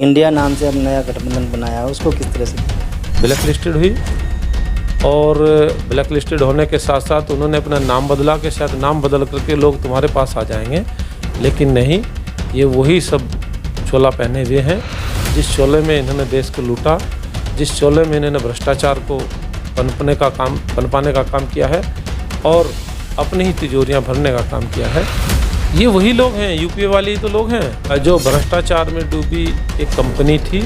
India नाम से अब नया गठबंधन बनाया है, उसको किस तरह से ब्लैक लिस्टेड हुई और ब्लैक लिस्टेड होने के साथ साथ उन्होंने अपना नाम बदला कि शायद नाम बदल करके लोग तुम्हारे पास आ जाएंगे, लेकिन नहीं, ये वही सब चोला पहने हुए हैं जिस चोले में इन्होंने देश को लूटा, जिस चोले में इन्होंने भ्रष्टाचार को पनपाने का काम किया है और अपनी ही तिजोरियां भरने का काम किया है। ये वही लोग हैं, यूपीए वाले ही तो लोग हैं जो भ्रष्टाचार में डूबी एक कंपनी थी,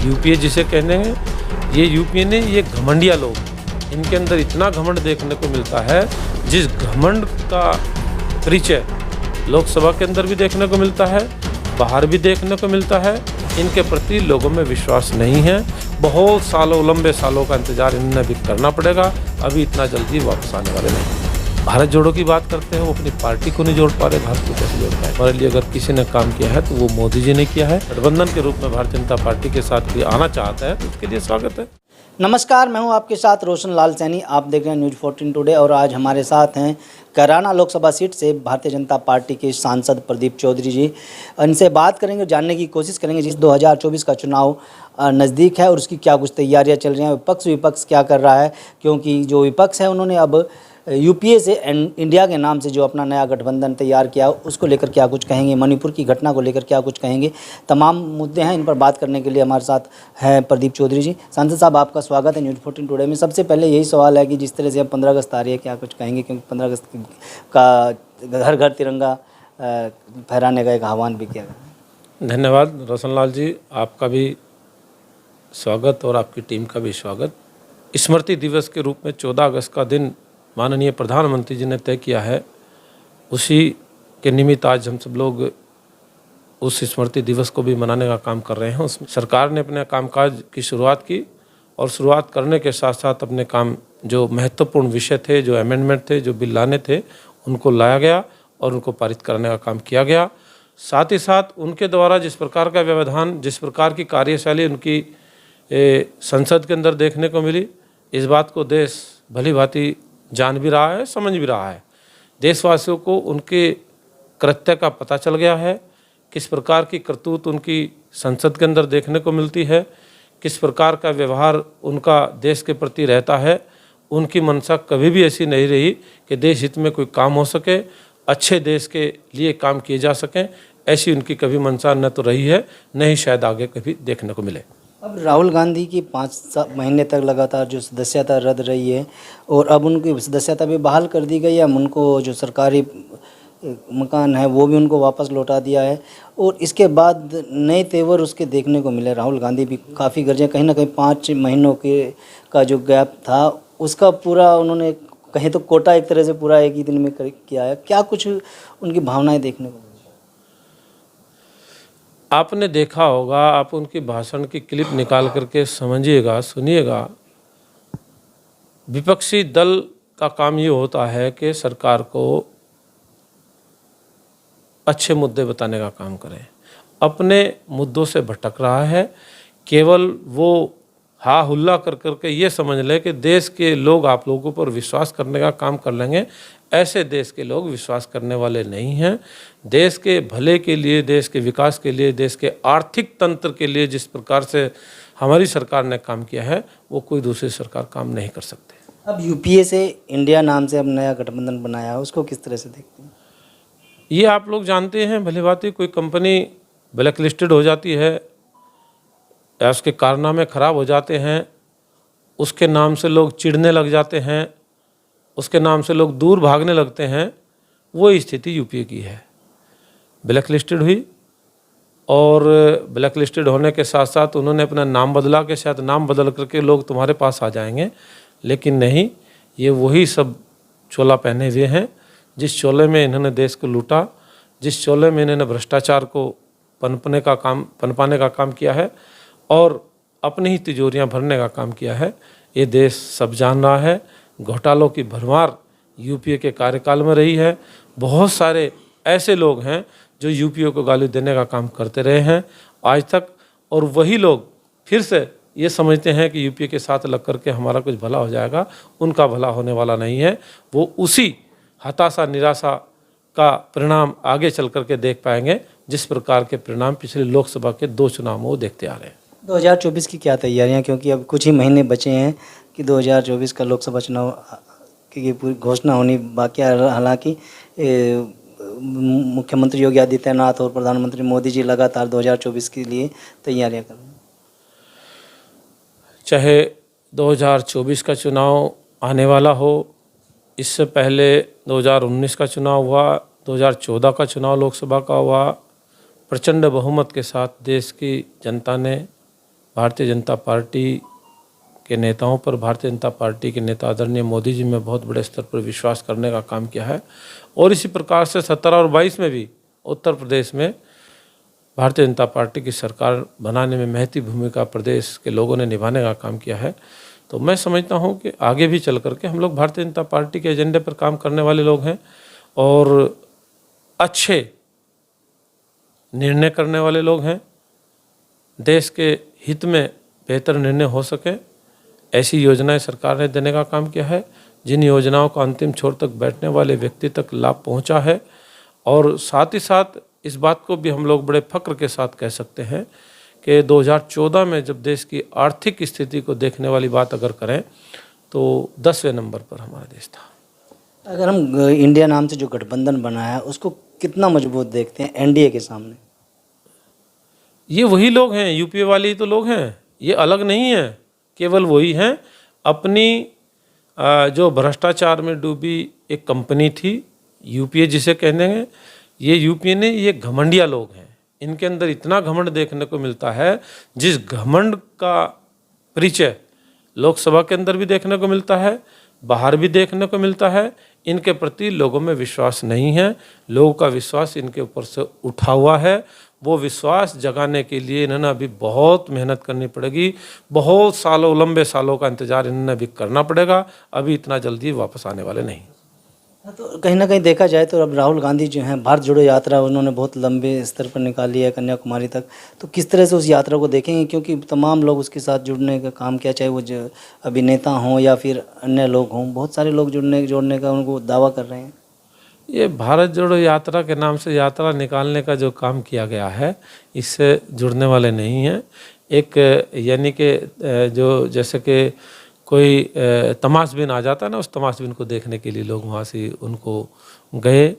यूपीए जिसे कहते हैं। ये यूपीए ने ये घमंडिया लोग, इनके अंदर इतना घमंड देखने को मिलता है जिस घमंड का परिचय लोकसभा के अंदर भी देखने को मिलता है, बाहर भी देखने को मिलता है। इनके प्रति लोगों में विश्वास नहीं है। बहुत सालों, लंबे सालों का इंतजार इन्हें भी करना पड़ेगा, अभी इतना जल्दी वापस आने वाले नहीं। भारत जोड़ो की बात करते हैं, वो अपनी पार्टी को नहीं जोड़ पा रहे, भारत को कैसे जोड़ पाए। हमारे लिए अगर किसी ने काम किया है तो वो मोदी जी ने किया है। गठबंधन के रूप में भारतीय जनता पार्टी के साथ कोई आना चाहता है तो उसके लिए स्वागत है। नमस्कार, मैं हूं आपके साथ रोशन लाल सैनी। आप देख रहे हैं न्यूज़ 14 टुडे और आज हमारे साथ हैं कैराना लोकसभा सीट से भारतीय जनता पार्टी के सांसद प्रदीप चौधरी जी। इनसे बात करेंगे, जानने की कोशिश करेंगे जिस 2024 का चुनाव नज़दीक है और उसकी क्या कुछ तैयारियां चल रही हैं, विपक्ष क्या कर रहा है, क्योंकि जो विपक्ष है उन्होंने अब यूपीए से इंडिया के नाम से जो अपना नया गठबंधन तैयार किया, उसको लेकर क्या कुछ कहेंगे, मणिपुर की घटना को लेकर क्या कुछ कहेंगे, तमाम मुद्दे हैं। इन पर बात करने के लिए हमारे साथ हैं प्रदीप चौधरी जी। सांसद साहब, आपका स्वागत है न्यूज़ 14 टुडे में। सबसे पहले यही सवाल है कि जिस तरह से अब 15 अगस्त आ रही है, क्या कुछ कहेंगे, क्योंकि 15 अगस्त का घर घर तिरंगा फहराने का एक आह्वान भी किया गया। धन्यवाद रोशन लाल जी, आपका भी स्वागत और आपकी टीम का भी स्वागत। स्मृति दिवस के रूप में 14 अगस्त का दिन माननीय प्रधानमंत्री जी ने तय किया है, उसी के निमित्त आज हम सब लोग उस स्मृति दिवस को भी मनाने का काम कर रहे हैं। उसमें सरकार ने अपने कामकाज की शुरुआत की और शुरुआत करने के साथ साथ अपने काम जो महत्वपूर्ण विषय थे, जो अमेंडमेंट थे, जो बिल लाने थे, उनको लाया गया और उनको पारित करने का काम किया गया। साथ ही साथ उनके द्वारा जिस प्रकार का व्यवधान, जिस प्रकार की कार्यशैली उनकी संसद के अंदर देखने को मिली, इस बात को देश भली भांति जान भी रहा है, समझ भी रहा है। देशवासियों को उनके कृत्य का पता चल गया है, किस प्रकार की करतूत उनकी संसद के अंदर देखने को मिलती है, किस प्रकार का व्यवहार उनका देश के प्रति रहता है। उनकी मंशा कभी भी ऐसी नहीं रही कि देश हित में कोई काम हो सके, अच्छे देश के लिए काम किए जा सकें, ऐसी उनकी कभी मंशा न तो रही है, न ही शायद आगे कभी देखने को मिले। अब राहुल गांधी की 5 महीने तक लगातार जो सदस्यता रद्द रही है और अब उनकी सदस्यता भी बहाल कर दी गई है, उनको जो सरकारी मकान है वो भी उनको वापस लौटा दिया है और इसके बाद नए तेवर उसके देखने को मिले। राहुल गांधी भी काफ़ी गरजे, कहीं ना कहीं 5 महीनों के का जो गैप था उसका पूरा उन्होंने कहीं तो कोटा एक तरह से पूरा एक ही दिन में किया है। क्या कुछ उनकी भावनाएं देखने को मिली? आपने देखा होगा, आप उनकी भाषण की क्लिप निकाल करके समझिएगा, सुनिएगा। विपक्षी दल का काम ये होता है कि सरकार को अच्छे मुद्दे बताने का काम करें, अपने मुद्दों से भटक रहा है। केवल वो हा हुल्ला कर करके ये समझ ले कि देश के लोग आप लोगों पर विश्वास करने का काम कर लेंगे। ऐसे देश के लोग विश्वास करने वाले नहीं हैं। देश के भले के लिए, देश के विकास के लिए, देश के आर्थिक तंत्र के लिए जिस प्रकार से हमारी सरकार ने काम किया है, वो कोई दूसरी सरकार काम नहीं कर सकती। अब यूपीए से इंडिया नाम से अब नया गठबंधन बनाया है, उसको किस तरह से देखते हैं? ये आप लोग जानते हैं भली भांति, कोई कंपनी ब्लैक लिस्टेड हो जाती है या उसके कारनामे खराब हो जाते हैं, उसके नाम से लोग चिढ़ने लग जाते हैं, उसके नाम से लोग दूर भागने लगते हैं। वो स्थिति यूपीए की है। ब्लैक लिस्टेड हुई और ब्लैक लिस्टेड होने के साथ साथ उन्होंने अपना नाम बदला कि शायद नाम बदल करके लोग तुम्हारे पास आ जाएंगे, लेकिन नहीं, ये वही सब चोला पहने हुए हैं जिस चोले में इन्होंने देश को लूटा, जिस चोले में इन्होंने भ्रष्टाचार को पनपाने का काम किया है और अपनी ही तिजोरियां भरने का काम किया है। ये देश सब जान रहा है। घोटालों की भरमार यूपीए के कार्यकाल में रही है। बहुत सारे ऐसे लोग हैं जो यूपीए को गाली देने का काम करते रहे हैं आज तक, और वही लोग फिर से ये समझते हैं कि यूपीए के साथ लग करके हमारा कुछ भला हो जाएगा। उनका भला होने वाला नहीं है। वो उसी हताशा, निराशा का परिणाम आगे चल करके देख पाएंगे। जिस प्रकार के परिणाम पिछले लोकसभा के 2 चुनाव में वो देखते आ रहे हैं। 2024 की क्या तैयारियां, क्योंकि अब कुछ ही महीने बचे हैं कि 2024 का लोकसभा चुनाव की पूरी घोषणा होनी बाकी है। हालांकि मुख्यमंत्री योगी आदित्यनाथ और प्रधानमंत्री मोदी जी लगातार 2024 के लिए तैयारियां कर रहे हैं। चाहे 2024 का चुनाव आने वाला हो, इससे पहले 2019 का चुनाव हुआ, 2014 का चुनाव लोकसभा का हुआ, प्रचंड बहुमत के साथ देश की जनता ने भारतीय जनता पार्टी के नेताओं पर, भारतीय जनता पार्टी के नेता आदरणीय मोदी जी में बहुत बड़े स्तर पर विश्वास करने का काम किया है। और इसी प्रकार से 17 और 22 में भी उत्तर प्रदेश में भारतीय जनता पार्टी की सरकार बनाने में महती भूमिका प्रदेश के लोगों ने निभाने का काम किया है। तो मैं समझता हूं कि आगे भी चल करके हम लोग भारतीय जनता पार्टी के एजेंडे पर काम करने वाले लोग हैं और अच्छे निर्णय करने वाले लोग हैं। देश के हित में बेहतर निर्णय हो सके ऐसी योजनाएं सरकार ने देने का काम किया है, जिन योजनाओं का अंतिम छोर तक बैठने वाले व्यक्ति तक लाभ पहुंचा है। और साथ ही साथ इस बात को भी हम लोग बड़े फक्र के साथ कह सकते हैं कि 2014 में जब देश की आर्थिक स्थिति को देखने वाली बात अगर करें तो 10वें नंबर पर हमारा देश था। अगर हम इंडिया नाम से जो गठबंधन बना है उसको कितना मजबूत देखते हैं एनडीए के सामने? ये वही लोग हैं, यूपीए वाले ही तो लोग हैं, ये अलग नहीं है, केवल वही हैं। अपनी जो भ्रष्टाचार में डूबी एक कंपनी थी यूपीए जिसे कहते हैं, ये यूपीए ने, ये घमंडिया लोग हैं। इनके अंदर इतना घमंड देखने को मिलता है, जिस घमंड का परिचय लोकसभा के अंदर भी देखने को मिलता है, बाहर भी देखने को मिलता है। इनके प्रति लोगों में विश्वास नहीं है, लोगों का विश्वास इनके ऊपर से उठा हुआ है। वो विश्वास जगाने के लिए इन्होंने अभी बहुत मेहनत करनी पड़ेगी, बहुत सालों, लंबे सालों का इंतजार इन्होंने अभी करना पड़ेगा। अभी इतना जल्दी वापस आने वाले नहीं। तो कहीं ना कहीं देखा जाए तो अब राहुल गांधी जो हैं, भारत जोड़ो यात्रा उन्होंने बहुत लंबे स्तर पर निकाली है, कन्याकुमारी तक। तो किस तरह से उस यात्रा को देखेंगे, क्योंकि तमाम लोग उसके साथ जुड़ने का काम किया, चाहे वो जो अभिनेता हों या फिर अन्य लोग हों, बहुत सारे लोग जोड़ने का उनको दावा कर रहे हैं। ये भारत जोड़ो यात्रा के नाम से यात्रा निकालने का जो काम किया गया है, इससे जुड़ने वाले नहीं हैं। एक यानी कि जो जैसे कि कोई तमाशबीन आ जाता है ना, उस तमाशबीन को देखने के लिए लोग वहाँ से उनको गए।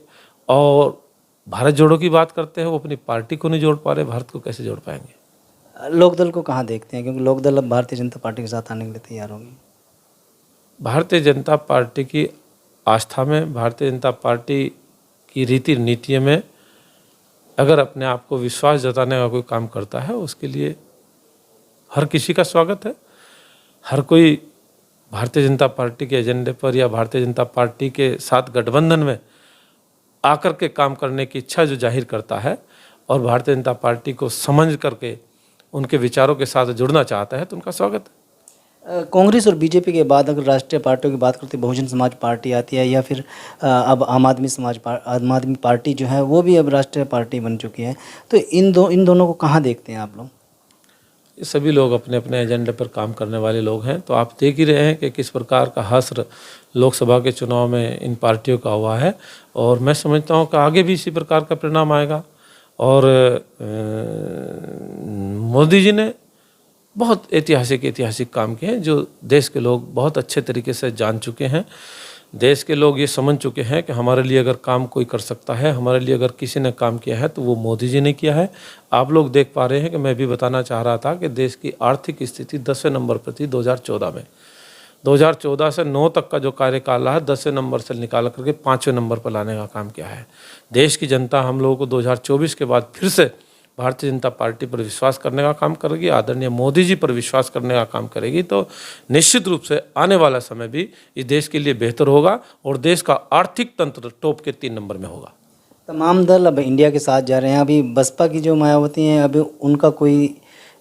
और भारत जोड़ो की बात करते हैं, वो अपनी पार्टी को नहीं जोड़ पा रहे, भारत को कैसे जोड़ पाएंगे? लोकदल को कहाँ देखते हैं, क्योंकि लोकदल अब भारतीय जनता पार्टी के साथ आने के लिए तैयार होगी? भारतीय जनता पार्टी की आस्था में, भारतीय जनता पार्टी की रीति नीतियों में अगर अपने आप को विश्वास जताने का कोई काम करता है, उसके लिए हर किसी का स्वागत है। हर कोई भारतीय जनता पार्टी के एजेंडे पर या भारतीय जनता पार्टी के साथ गठबंधन में आकर के काम करने की इच्छा जो जाहिर करता है और भारतीय जनता पार्टी को समझ करके उनके विचारों के साथ जुड़ना चाहता है, तो उनका स्वागत है। कांग्रेस और बीजेपी के बाद अगर राष्ट्रीय पार्टियों की बात करते, बहुजन समाज पार्टी आती है, या फिर अब आम आदमी पार्टी जो है वो भी अब राष्ट्रीय पार्टी बन चुकी है। तो इन दोनों को कहाँ देखते हैं आप लोग? ये सभी लोग अपने अपने एजेंडे पर काम करने वाले लोग हैं। तो आप देख ही रहे हैं कि किस प्रकार का हश्र लोकसभा के चुनाव में इन पार्टियों का हुआ है, और मैं समझता हूँ कि आगे भी इसी प्रकार का परिणाम आएगा। और मोदी जी ने बहुत ऐतिहासिक काम किए हैं, जो देश के लोग बहुत अच्छे तरीके से जान चुके हैं। देश के लोग ये समझ चुके हैं कि हमारे लिए अगर काम कोई कर सकता है, हमारे लिए अगर किसी ने काम किया है तो वो मोदी जी ने किया है। आप लोग देख पा रहे हैं कि मैं भी बताना चाह रहा था कि देश की आर्थिक स्थिति 10वें नंबर पर थी 2014 में। 2014 से 9 तक का जो कार्यकाल रहा, 10वें नंबर से निकाल करके 5वें नंबर पर लाने का काम किया है। देश की जनता हम लोगों को 2024 के बाद फिर से भारतीय जनता पार्टी पर विश्वास करने का काम करेगी, आदरणीय मोदी जी पर विश्वास करने का काम करेगी। तो निश्चित रूप से आने वाला समय भी इस देश के लिए बेहतर होगा और देश का आर्थिक तंत्र टॉप के 3 नंबर में होगा। तमाम दल अब इंडिया के साथ जा रहे हैं। अभी बसपा की जो मायावती हैं, अभी उनका कोई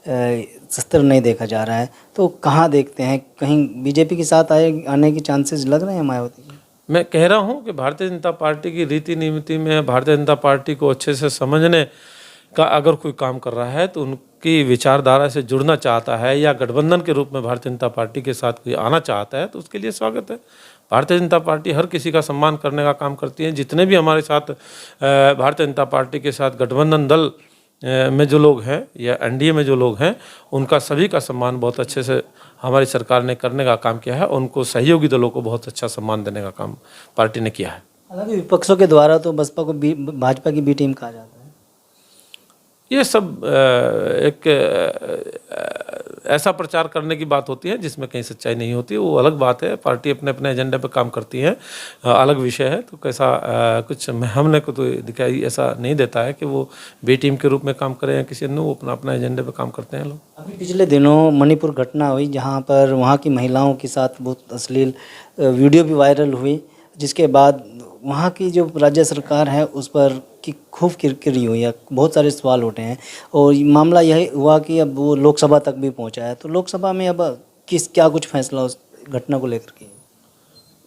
शस्त्र नहीं देखा जा रहा है। तो कहाँ देखते हैं, कहीं बीजेपी के साथ आने की चांसेस लग रहे हैं मायावती के? मैं कह रहा हूँ कि भारतीय जनता पार्टी की रीति नीति में भारतीय जनता पार्टी को अच्छे से समझने का अगर कोई काम कर रहा है, तो उनकी विचारधारा से जुड़ना चाहता है या गठबंधन के रूप में भारतीय जनता पार्टी के साथ कोई आना चाहता है, तो उसके लिए स्वागत है। भारतीय जनता पार्टी हर किसी का सम्मान करने का काम करती है। जितने भी हमारे साथ भारतीय जनता पार्टी के साथ गठबंधन दल में जो लोग हैं या एनडीए में जो लोग हैं, उनका सभी का सम्मान बहुत अच्छे से हमारी सरकार ने करने का काम किया है। उनको सहयोगी दलों को बहुत अच्छा सम्मान देने का काम पार्टी ने किया है। हालांकि विपक्षों के द्वारा तो बसपा को भाजपा की बी टीम कहा जाता है। ये सब एक ऐसा प्रचार करने की बात होती है जिसमें कहीं सच्चाई नहीं होती, वो अलग बात है। पार्टी अपने अपने एजेंडे पे काम करती है, अलग विषय है। तो कैसा कुछ हमने को तो दिखाई ऐसा नहीं देता है कि वो बी टीम के रूप में काम करें या किसी अन्य, वो अपना अपना एजेंडे पे काम करते हैं लोग। अभी पिछले दिनों मणिपुर घटना हुई जहाँ पर वहाँ की महिलाओं के साथ बहुत अश्लील वीडियो भी वायरल हुई, जिसके बाद वहाँ की जो राज्य सरकार है उस पर की खूब किरकिरी हुई है, बहुत सारे सवाल उठे हैं और मामला यही हुआ कि अब वो लोकसभा तक भी पहुँचा है। तो लोकसभा में अब क्या कुछ फैसला उस घटना को लेकर के?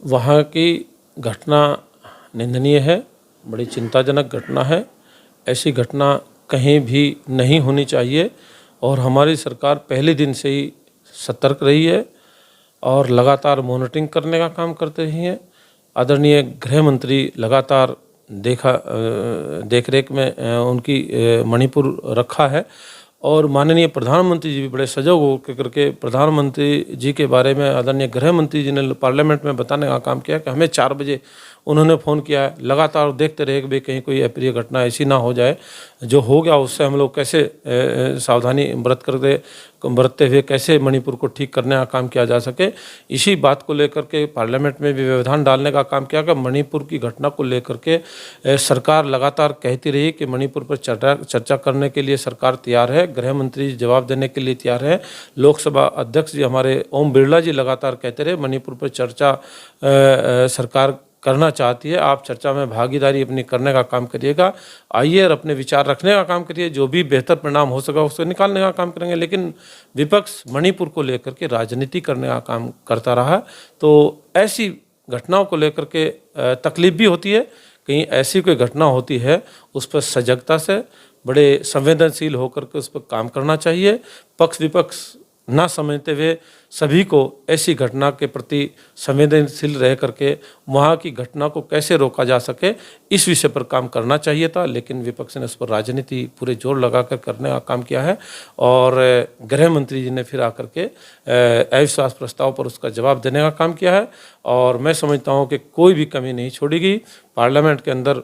वहाँ की घटना निंदनीय है, बड़ी चिंताजनक घटना है। ऐसी घटना कहीं भी नहीं होनी चाहिए और हमारी सरकार पहले दिन से ही सतर्क रही है और लगातार मॉनिटरिंग करने का काम करते रही है। आदरणीय गृह मंत्री लगातार देखरेख में उनकी मणिपुर रखा है और माननीय प्रधानमंत्री जी भी बड़े सजग होकर करके प्रधानमंत्री जी के बारे में आदरणीय गृह मंत्री जी ने पार्लियामेंट में बताने का काम किया कि हमें 4 बजे उन्होंने फ़ोन किया है। लगातार देखते रहे कि भाई कहीं कोई अप्रिय घटना ऐसी ना हो जाए, जो हो गया उससे हम लोग कैसे सावधानी बरतते हुए कैसे मणिपुर को ठीक करने का काम किया जा सके। इसी बात को लेकर के पार्लियामेंट में भी व्यवधान डालने का काम किया कि मणिपुर की घटना को लेकर के सरकार लगातार कहती रही कि मणिपुर पर चर्चा करने के लिए सरकार तैयार है, गृह मंत्री जवाब देने के लिए तैयार है। लोकसभा अध्यक्ष जी हमारे ओम बिरला जी लगातार कहते रहे मणिपुर पर चर्चा सरकार करना चाहती है, आप चर्चा में भागीदारी अपनी करने का काम करिएगा, आइए और अपने विचार रखने का काम करिए, जो भी बेहतर परिणाम हो सका उसको निकालने का काम करेंगे। लेकिन विपक्ष मणिपुर को लेकर के राजनीति करने का काम करता रहा। तो ऐसी घटनाओं को लेकर के तकलीफ भी होती है। कहीं ऐसी कोई घटना होती है उस पर सजगता से बड़े संवेदनशील होकर के उस पर काम करना चाहिए। पक्ष विपक्ष ना समझते हुए सभी को ऐसी घटना के प्रति संवेदनशील रह करके वहाँ की घटना को कैसे रोका जा सके इस विषय पर काम करना चाहिए था। लेकिन विपक्ष ने उस पर राजनीति पूरे जोर लगाकर करने का काम किया है और गृह मंत्री जी ने फिर आकर के अविश्वास प्रस्ताव पर उसका जवाब देने का काम किया है। और मैं समझता हूँ कि कोई भी कमी नहीं छोड़ी गई, पार्लियामेंट के अंदर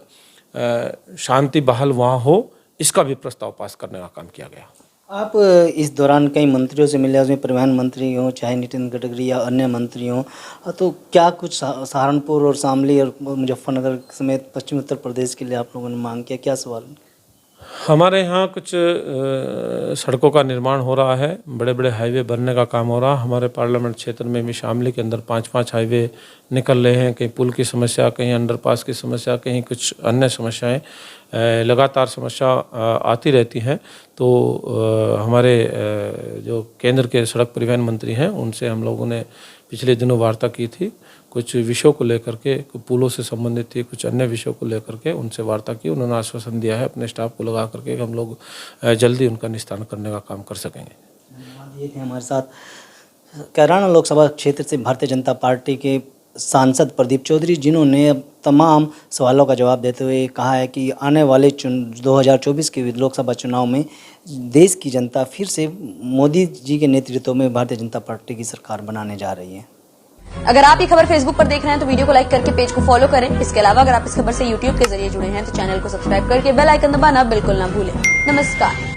शांति बहाल वहाँ हो, इसका भी प्रस्ताव पास करने का काम किया गया। आप इस दौरान कई मंत्रियों से मिले, उसमें परिवहन मंत्री हों, चाहे नितिन गडकरी या अन्य मंत्री हों, तो क्या कुछ सहारनपुर और शामली और मुजफ्फरनगर समेत पश्चिमी उत्तर प्रदेश के लिए आप लोगों ने मांग किया? क्या सवाल? हमारे यहाँ कुछ सड़कों का निर्माण हो रहा है, बड़े बड़े हाईवे बनने का काम हो रहा है। हमारे पार्लियामेंट क्षेत्र में भी शामली के अंदर 5-5 हाईवे निकल रहे हैं। कहीं पुल की समस्या, कहीं अंडरपास की समस्या, कहीं कुछ अन्य समस्याएं, लगातार समस्या आती रहती हैं। तो हमारे जो केंद्र के सड़क परिवहन मंत्री हैं उनसे हम लोगों ने पिछले दिनों वार्ता की थी। कुछ विषयों को लेकर के, पुलों से संबंधित थी, कुछ अन्य विषयों को लेकर के उनसे वार्ता की। उन्होंने आश्वासन दिया है अपने स्टाफ को लगा करके हम लोग जल्दी उनका निस्तारण करने का काम कर सकेंगे। ये थे हमारे साथ कैराना लोकसभा क्षेत्र से भारतीय जनता पार्टी के सांसद प्रदीप चौधरी, जिन्होंने अब तमाम सवालों का जवाब देते हुए कहा है कि आने वाले 2024 के लोकसभा चुनाव में देश की जनता फिर से मोदी जी के नेतृत्व में भारतीय जनता पार्टी की सरकार बनाने जा रही है। अगर आप ये खबर फेसबुक पर देख रहे हैं तो वीडियो को लाइक करके पेज को फॉलो करें। इसके अलावा अगर आप इस खबर से यूट्यूब के जरिए जुड़े हैं तो चैनल को सब्सक्राइब करके बेल आइकन दबाना बिल्कुल ना भूलें। नमस्कार।